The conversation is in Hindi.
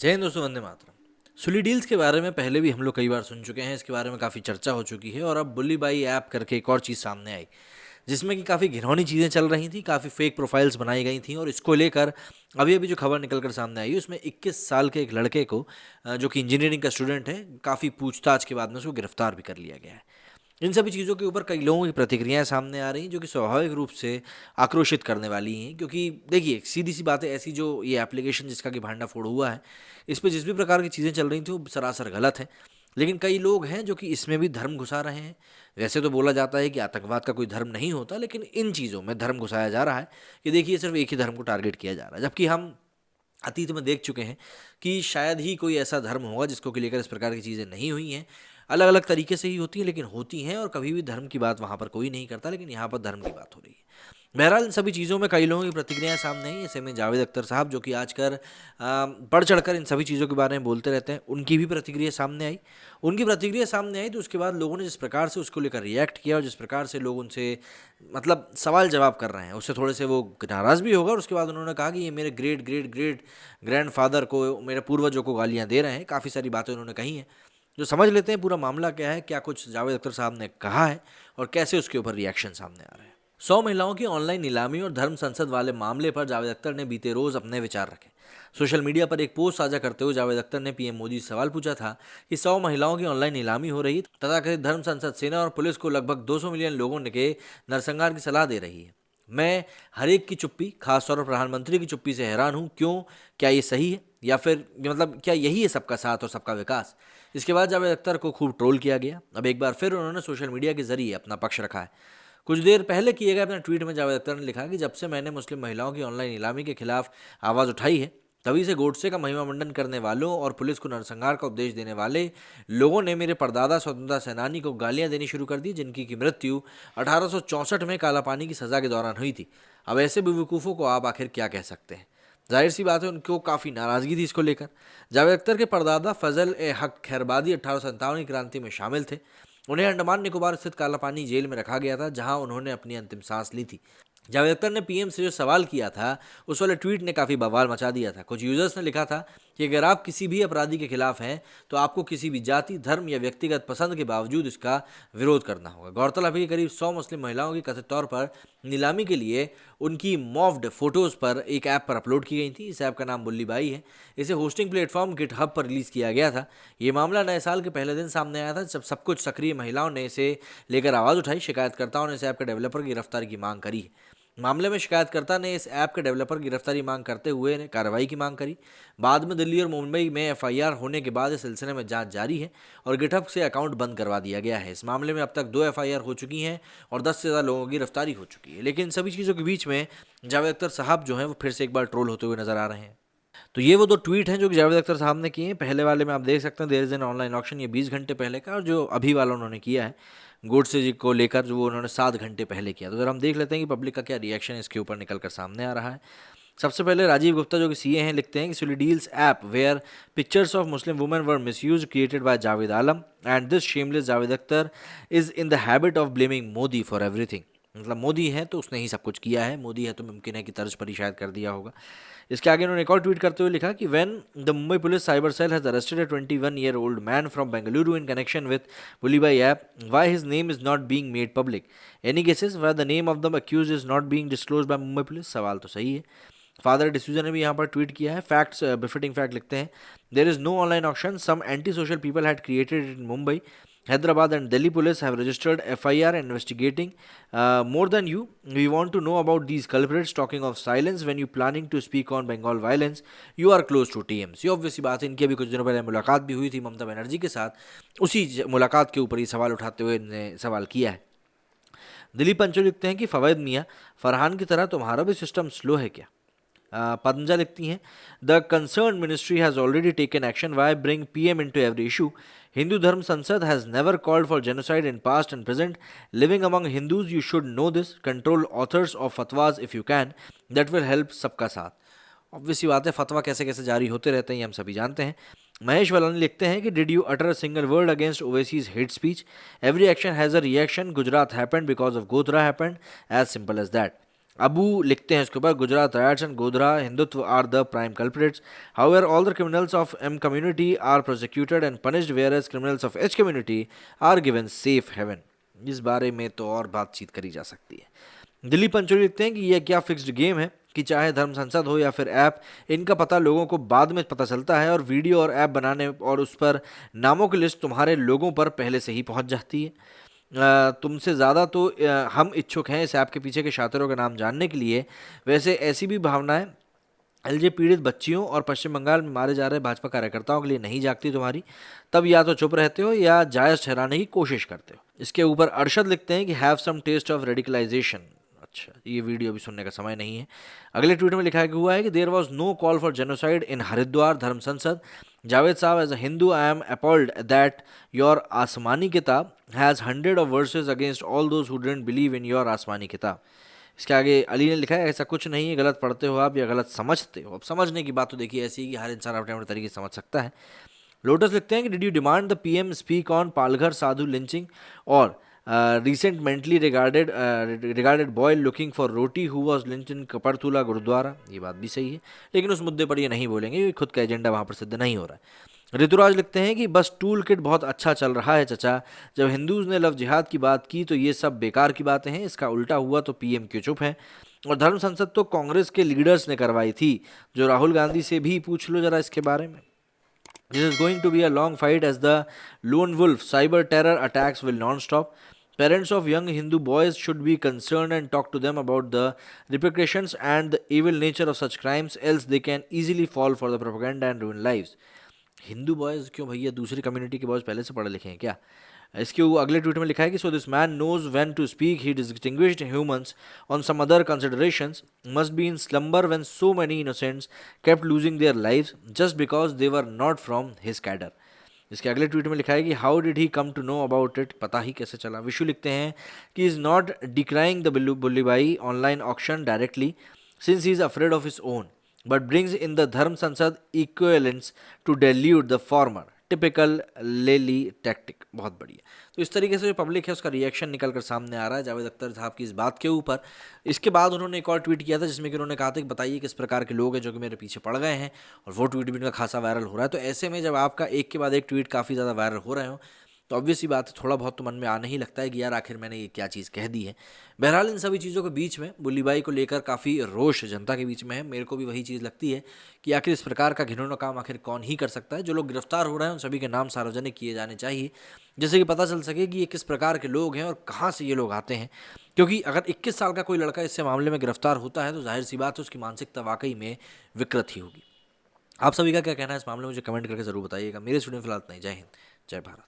जय हिंद दोस्तों, वंदे मातरम। सुली डील्स के बारे में पहले भी हम लोग कई बार सुन चुके हैं। इसके बारे में काफ़ी चर्चा हो चुकी है और अब बुल्ली बाई ऐप करके एक और चीज़ सामने आई जिसमें कि काफ़ी घिनौनी चीज़ें चल रही थी, काफ़ी फेक प्रोफाइल्स बनाई गई थी। और इसको लेकर अभी अभी जो खबर निकल कर सामने आई उसमें 21 साल के एक लड़के को जो कि इंजीनियरिंग का स्टूडेंट है, काफ़ी पूछताछ के बाद में उसको गिरफ्तार भी कर लिया गया है। इन सभी चीज़ों के ऊपर कई लोगों की प्रतिक्रियाएं सामने आ रही हैं जो कि स्वाभाविक रूप से आक्रोशित करने वाली हैं, क्योंकि देखिए सीधी सी बात है, ऐसी जो ये एप्लीकेशन जिसका कि भांडाफोड़ हुआ है, इस पे जिस भी प्रकार की चीज़ें चल रही थी वो सरासर गलत है। लेकिन कई लोग हैं जो कि इसमें भी धर्म घुसा रहे हैं। वैसे तो बोला जाता है कि आतंकवाद का कोई धर्म नहीं होता, लेकिन इन चीज़ों में धर्म घुसाया जा रहा है कि देखिए सिर्फ एक ही धर्म को टारगेट किया जा रहा है, जबकि हम अतीत में देख चुके हैं कि शायद ही कोई ऐसा धर्म होगा जिसको कि लेकर इस प्रकार की चीज़ें नहीं हुई हैं। अलग अलग तरीके से ही होती हैं, लेकिन होती हैं, और कभी भी धर्म की बात वहाँ पर कोई नहीं करता, लेकिन यहाँ पर धर्म की बात हो रही है। बहरहाल इन सभी चीज़ों में कई लोगों की प्रतिक्रियाएं सामने आई। ऐसे में जावेद अख्तर साहब जो कि आजकल बढ़ चढ़कर इन सभी चीज़ों के बारे में बोलते रहते हैं, उनकी भी प्रतिक्रिया सामने आई। उनकी प्रतिक्रिया सामने आई तो उसके बाद लोगों ने जिस प्रकार से उसको लेकर रिएक्ट किया और जिस प्रकार से लोग उनसे मतलब सवाल जवाब कर रहे हैं, उससे थोड़े से वो नाराज़ भी होगा। और उसके बाद उन्होंने कहा कि ये मेरे ग्रेट ग्रेट ग्रेट ग्रैंडफादर को, मेरे पूर्वजों को गालियाँ दे रहे हैं। काफ़ी सारी बातें उन्होंने कही हैं। जो समझ लेते हैं पूरा मामला क्या है, क्या कुछ जावेद अख्तर साहब ने कहा है और कैसे उसके ऊपर रिएक्शन सामने आ रहे हैं। 100 महिलाओं की ऑनलाइन नीलामी और धर्म संसद वाले मामले पर जावेद अख्तर ने बीते रोज अपने विचार रखे। सोशल मीडिया पर एक पोस्ट साझा करते हुए जावेद अख्तर ने पीएम मोदी से सवाल पूछा था कि 100 महिलाओं की ऑनलाइन नीलामी हो रही है, तथाकथित धर्म संसद, सेना और पुलिस को लगभग 200 मिलियन लोगों ने के नरसंहार की सलाह दे रही है। मैं हर एक की चुप्पी, खासतौर पर प्रधानमंत्री की चुप्पी से हैरान हूँ। क्यों? क्या ये सही है या फिर मतलब क्या यही है सबका साथ और सबका विकास? इसके बाद जावेद अख्तर को खूब ट्रोल किया गया। अब एक बार फिर उन्होंने सोशल मीडिया के जरिए अपना पक्ष रखा है। कुछ देर पहले किए गए अपने ट्वीट में जावेद अख्तर ने लिखा कि जब से मैंने मुस्लिम महिलाओं की ऑनलाइन नीलामी के खिलाफ आवाज़ उठाई है, तभी से गोडसे का महिमा मंडन करने वालों और पुलिस को नरसंहार का उपदेश देने वाले लोगों ने मेरे परदादा स्वतंत्रता सेनानी को गालियां देनी शुरू कर दी, जिनकी की मृत्यु 1864 में कालापानी की सजा के दौरान हुई थी। अब ऐसे बेवकूफ़ों को आप आखिर क्या कह सकते हैं? जाहिर सी बात है उनको काफ़ी नाराज़गी थी इसको लेकर। जावेद अख्तर के परदादा फजल ए हक खैरबादी 1857 की क्रांति में शामिल थे। उन्हें अंडमान निकोबार स्थित कालापानी जेल में रखा गया था, जहां उन्होंने अपनी अंतिम सांस ली थी। जावेद अख्तर ने पीएम से जो सवाल किया था, उस वाले ट्वीट ने काफ़ी बवाल मचा दिया था। कुछ यूजर्स ने लिखा था कि अगर आप किसी भी अपराधी के खिलाफ हैं तो आपको किसी भी जाति, धर्म या व्यक्तिगत पसंद के बावजूद इसका विरोध करना होगा। गौरतलब है कि करीब 100 मुस्लिम महिलाओं की कथित तौर पर नीलामी के लिए उनकी मॉफ्ड फोटोज़ पर एक ऐप पर अपलोड की गई थी। इस ऐप का नाम बुल्ली बाई है। इसे होस्टिंग प्लेटफॉर्म गिटहब पर रिलीज़ किया गया था। ये मामला नए साल के पहले दिन सामने आया था, जब सब कुछ सक्रिय महिलाओं ने इसे लेकर आवाज़ उठाई। शिकायतकर्ताओं ने इस ऐप के डेवलपर की गिरफ्तारी की मांग करी है। मामले में शिकायतकर्ता ने इस ऐप के डेवलपर की गिरफ्तारी मांग करते हुए ने कार्रवाई की मांग करी। बाद में दिल्ली और मुंबई में एफआईआर होने के बाद इस सिलसिले में जांच जारी है और गिटहब से अकाउंट बंद करवा दिया गया है। इस मामले में अब तक 2 एफआईआर हो चुकी हैं और 10 से ज़्यादा लोगों की गिरफ्तारी हो चुकी है। लेकिन सभी चीज़ों के बीच में जावेद अख्तर साहब जो हैं वो फिर से एक बार ट्रोल होते हुए नजर आ रहे हैं। तो ये वो 2 ट्वीट हैं जो कि जावेद अख्तर साहब ने किए हैं। पहले वाले में आप देख सकते हैं there is an online auction, ये 20 घंटे पहले का, और जो अभी वाला उन्होंने किया है गोडसे जी को लेकर, जो वो उन्होंने 7 घंटे पहले किया। तो ज़रा हम देख लेते हैं कि पब्लिक का क्या रिएक्शन इसके ऊपर निकल कर सामने आ रहा है। सबसे पहले राजीव गुप्ता जो कि सीए हैं, लिखते हैं कि Sulli deals app where pictures of Muslim women were misused created by Javed Alam and this shameless Javed Akhtar is in the habit of blaming Modi for everything. मतलब मोदी है तो उसने ही सब कुछ किया है, मोदी है तो मुमकिन है कि तर्ज पर ही शायद कर दिया होगा। इसके आगे उन्होंने एक और ट्वीट करते हुए लिखा कि when the Mumbai police cyber cell has arrested a 21-year-old man from Bengaluru in connection with Bulli Bai app, why his name is not being made public? Any cases where the name of the accused is not being disclosed by Mumbai police? सवाल तो सही है। फादर डिसूजा ने भी यहाँ पर ट्वीट किया है। फैक्ट्स बिफिटिंग फैक्ट लिखते हैं, there is no online auction, some anti social people had created in Mumbai, Hyderabad and Delhi police have registered FIR and investigating more than you. We want to know about these culprits. Talking of silence, when you planning to speak on Bengal violence, you are close to TMC. Obvious बात है, इनकी अभी कुछ दिनों पहले मुलाकात भी हुई थी ममता बनर्जी के साथ। उसी मुलाकात के ऊपर ये सवाल उठाते हुए इन्होंने सवाल किया है। दिलीप पंचो लिखते हैं कि फवैद मियाँ, फरहान की तरह तुम्हारा भी सिस्टम स्लो है क्या? पंजा लिखती हैं, the concern ministry has already taken action, why bring PM into every issue? Hindu Dharm Sansad has never called for genocide in past and present. Living among Hindus, you should know this. Control authors of fatwas if you can. That will help सबका साथ। ऑब्वियसली बात है, फतवा कैसे कैसे जारी होते रहते हैं ये हम सभी जानते हैं। महेश वलानी लिखते हैं कि did you utter a single word against Owaisi's hate speech? Every action has a reaction. Gujarat happened because of Godhra happened, as simple as that. Abu लिखते हैं इसके ऊपर, Gujarat riots and Godhra Hindutva are the prime culprits, however all the criminals of M community are prosecuted and punished, where as criminals of H community are given safe haven. इस बारे में तो और बातचीत करी जा सकती है। दिलीप पंचोली लिखते हैं कि यह क्या फिक्स्ड गेम है कि चाहे धर्म संसद हो या फिर ऐप, इनका पता लोगों को बाद में पता चलता है और वीडियो और ऐप बनाने और उस पर नामों की लिस्ट तुम्हारे लोगों पर पहले से ही पहुंच जाती है। तुमसे ज़्यादा तो हम इच्छुक हैं इस ऐप के पीछे के शातिरों का नाम जानने के लिए। वैसे ऐसी भी भावनाएं एलजे पीड़ित बच्चियों और पश्चिम बंगाल में मारे जा रहे भाजपा कार्यकर्ताओं के लिए नहीं जागती तुम्हारी, तब या तो चुप रहते हो या जायज़ ठहराने की कोशिश करते हो। इसके ऊपर अरशद लिखते हैं कि have some test of radicalisation. अच्छा, ये वीडियो भी सुनने का समय नहीं है। अगले ट्वीट में लिखा हुआ है कि there was no call for genocide in Haridwar Dharma Sansad. Javed साहब, as a Hindu I am appalled that your asmani kitab has 100 of verses against all those who didn't believe in your asmani kitab. इसके आगे अली ने लिखा है, ऐसा कुछ नहीं है, गलत पढ़ते हो आप या गलत समझते हो। अब समझने की बात तो देखिए ऐसी है कि हर इंसान अपने अपने तरीके से समझ सकता है। लोटस लिखते हैं कि did you demand the PM speak on Palghar sadhu lynching और recent mentally regarded boy looking for roti who was lynched in Kapurthala gurdwara. ये बात भी सही है, लेकिन उस मुद्दे पर ये नहीं बोलेंगे क्योंकि खुद का एजेंडा वहाँ पर सिद्ध नहीं हो रहा है। ऋतुराज लिखते हैं कि बस टूल किट बहुत अच्छा चल रहा है चचा, जब हिंदूज ने लव जिहाद की बात की तो ये सब बेकार की बातें हैं, इसका उल्टा हुआ तो पीएम क्यों चुप है। और धर्म संसद तो कांग्रेस के लीडर्स ने करवाई थी, जो राहुल गांधी से भी पूछ लो जरा इसके बारे में। This is going to be a long fight as the lone wolf cyber terror attacks will non-stop. Parents of young Hindu boys should be concerned and talk to them about the repercussions and the evil nature of such crimes, else they can easily fall for the propaganda and ruin lives. Hindu boys क्यों भैया, दूसरी कम्युनिटी के बॉयज़ पहले से पढ़े लिखे हैं क्या? इसके वो अगले ट्वीट में लिखा है कि so this man knows when to speak, he distinguished humans on some other considerations must be in slumber when so many innocents kept losing their lives just because they were not from his cadre. इसके अगले ट्वीट में लिखा है कि how did he come to know about it, पता ही कैसे चला। विशु लिखते हैं कि is not डिक्राइंग the Bulli Bai online auction directly since he is afraid of his own but brings in the Dharm Sansad equivalents to dilute the former. Typical लेली टैक्टिक। बहुत बढ़िया। तो इस तरीके से जो पब्लिक है उसका रिएक्शन निकल कर सामने आ रहा है जावेद अख्तर साहब की इस बात के ऊपर। इसके बाद उन्होंने एक और ट्वीट किया था जिसमें कि उन्होंने कहा था कि बताइए किस प्रकार के लोग हैं जो कि मेरे पीछे पड़ गए हैं, और वो ट्वीट भी उनका खासा वायरल हो रहा है। तो ऐसे में जब आपका एक के बाद एक ट्वीट काफ़ी ज़्यादा वायरल हो रहे हो तो ऑब्वियस ही बात है थोड़ा बहुत तो मन में आने ही लगता है कि यार आखिर मैंने ये क्या चीज़ कह दी है। बहरहाल इन सभी चीज़ों के बीच में बुल्लीबाई को लेकर काफ़ी रोष जनता के बीच में है। मेरे को भी वही चीज़ लगती है कि आखिर इस प्रकार का घिनौना काम आखिर कौन ही कर सकता है। जो लोग गिरफ्तार हो रहे हैं उन सभी के नाम सार्वजनिक किए जाने चाहिए, जिससे कि पता चल सके कि ये किस प्रकार के लोग हैं और कहाँ से ये लोग आते हैं। क्योंकि अगर 21 साल का कोई लड़का इससे मामले में गिरफ्तार होता है तो जाहिर सी बात है उसकी मानसिकता वाकई में विकृत ही होगी। आप सभी का क्या कहना है इस मामले में मुझे कमेंट करके ज़रूर बताइएगा। मेरे स्टूडेंट फिलहाल नहीं। जय हिंद, जय भारत।